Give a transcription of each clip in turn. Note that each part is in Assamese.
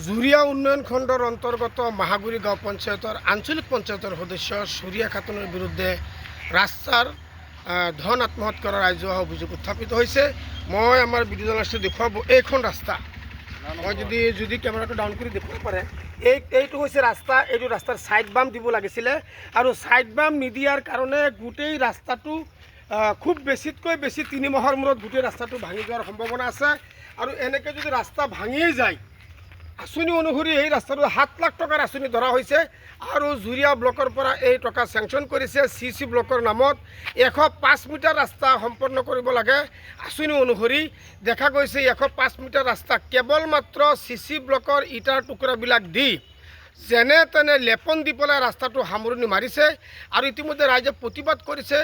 জুৰিয়া উন্নয়ন খণ্ডৰ অন্তৰ্গত মাহাগুৰি গাঁও পঞ্চায়তৰ আঞ্চলিক পঞ্চায়তৰ সদস্য সুৰিয়া খাতুনৰ বিৰুদ্ধে ৰাস্তাৰ ধন আত্মসাৎ কৰা ৰাজহুৱা অভিযোগ উত্থাপিত হৈছে। মই আমাৰ ভিডিঅ' জাৰ্নেলিষ্টে দেখুৱাব এইখন ৰাস্তা। মই যদি কেমেৰাটো ডাউন কৰি দেখুৱাব পাৰে, এইটো হৈছে ৰাস্তা। এইটো ৰাস্তাৰ ছাইড বাম দিব লাগিছিলে আৰু ছাইড বাম নিদিয়াৰ কাৰণে গোটেই ৰাস্তাটো খুব বেছিতকৈ বেছি 3 মাহৰ মূৰত গোটেই ৰাস্তাটো ভাঙি যোৱাৰ সম্ভাৱনা আছে। আৰু এনেকৈ যদি ৰাস্তা ভাঙিয়েই যায়, আঁচনি অনুসৰি এই ৰাস্তাটো 7 লাখ টকাৰ আঁচনি ধৰা হৈছে আৰু জুৰিয়া ব্লকৰ পৰা এই টকা চেংচন কৰিছে। CC ব্লকৰ নামত 105 মিটাৰ ৰাস্তা সম্পন্ন কৰিব লাগে। আঁচনি অনুসৰি দেখা গৈছে 105 মিটাৰ ৰাস্তা কেৱল মাত্ৰ CC ব্লকৰ ইটাৰ টুকুৰাবিলাক দি যেনে তেনে লেপন দি পেলাই ৰাস্তাটো সামৰণি মাৰিছে আৰু ইতিমধ্যে ৰাইজে প্ৰতিবাদ কৰিছে।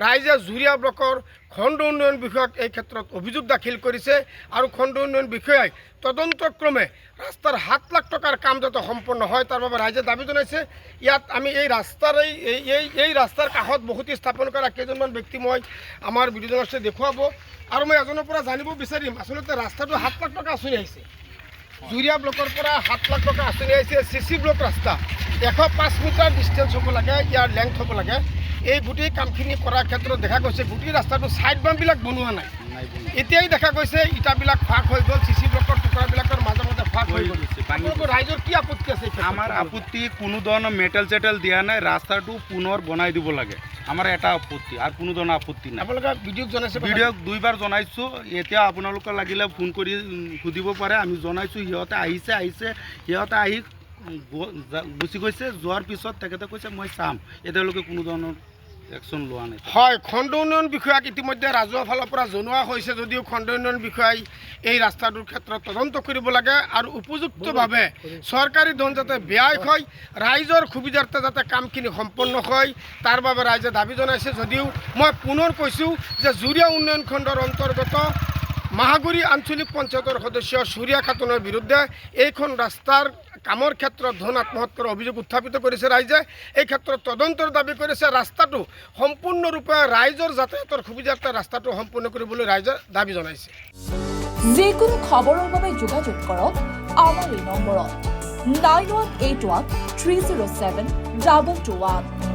ৰাইজে জুৰিয়া ব্লকৰ খণ্ড উন্নয়ন বিষয়াক এই ক্ষেত্ৰত অভিযোগ দাখিল কৰিছে আৰু খণ্ড উন্নয়ন বিষয়াই তদন্তক্ৰমে ৰাস্তাৰ 7 লাখ টকাৰ কাম যাতে সম্পন্ন হয় তাৰ বাবে ৰাইজে দাবী জনাইছে। ইয়াত আমি এই ৰাস্তাৰ কাষত বহুতি স্থাপন কৰা কেইজনমান ব্যক্তি মই আমাৰ ভিডিঅ' জাৰ্নেলিষ্টে দেখুৱাব আৰু মই এজনৰ পৰা জানিব বিচাৰিম আচলতে ৰাস্তাটো 7 লাখ টকা আঁচনি আহিছে। জুৰিয়া ব্লকৰ পৰা 7 লাখ টকা আঁচনি আহিছে। CC ব্লক ৰাস্তা 105 মিটাৰ ডিষ্টেঞ্চ হ'ব লাগে, ইয়াৰ লেংথ হ'ব লাগে। এই গোটেই কামখিনি কৰাৰ ক্ষেত্ৰত দেখা গৈছে গোটেই ৰাস্তাটো ছাইড বামবিলাক বনোৱা নাই। এতিয়াই দেখা গৈছে ইটাবিলাক ফাঁক হৈ গ'ল, CC ব্লকৰ টুকুৰাবিলাকৰ মাজে মাজে ফাঁক হৈ গ'ল। ৰাইজৰ কি আপত্তি আছে? আমাৰ আপত্তি কোনো ধৰনেৰ মেটেল চেটেল দিয়া নাই, ৰাস্তাটো পুনৰ বনাই দিব লাগে। আমাৰ এটা আপত্তি আৰ কোনো ধৰণৰ আপত্তি নাই। আপোনালোকে ভিডিঅ'ত জনাইছে? ভিডিঅ'ক 2বাৰ জনাইছোঁ। এতিয়া আপোনালোকে লাগিলে ফোন কৰি সুধিব পাৰে। আমি জনাইছোঁ, সিহঁতে আহিছে সিহঁতে আহি গুচি গৈছে। যোৱাৰ পিছত তেখেতে কৈছে মই চাম। এতিয়ালৈকে কোনো ধৰণৰ একশ্যন লোৱা নাই। হয়, খণ্ড উন্নয়ন বিষয়াক ইতিমধ্যে ৰাজহুৱা ফালৰ পৰা জনোৱা হৈছে যদিও খণ্ড উন্নয়ন বিষয়াই এই ৰাস্তাটোৰ ক্ষেত্ৰত তদন্ত কৰিব লাগে আৰু উপযুক্তভাৱে চৰকাৰী ধন যাতে ব্যয় হয়, ৰাইজৰ সুবিধাৰ্থে যাতে কামখিনি সম্পন্ন হয় তাৰ বাবে ৰাইজে দাবী জনাইছে। যদিও মই পুনৰ কৈছোঁ যে জুৰিয়া উন্নয়ন খণ্ডৰ অন্তৰ্গত মাহাগুৰি আঞ্চলিক পঞ্চায়তৰ সদস্য সুৰিয়া খাতুনৰ বিৰুদ্ধে এইখন ৰাস্তাৰ কামৰ ক্ষেত্ৰত ধন আত্মসাৎ কৰাৰ অভিযোগ উত্থাপিত কৰিছে ৰাইজে। এই ক্ষেত্ৰত তদন্তৰ দাবী কৰিছে। ৰাস্তাটো সম্পূৰ্ণৰূপে ৰাইজৰ যাতায়াতৰ সুবিধাৰ্থে ৰাস্তাটো সম্পূৰ্ণ কৰিবলৈ ৰাইজে দাবী জনাইছে। যিকোনো খবৰৰ বাবে যোগাযোগ কৰক আমাৰ এই নম্বৰত 9181 307 221।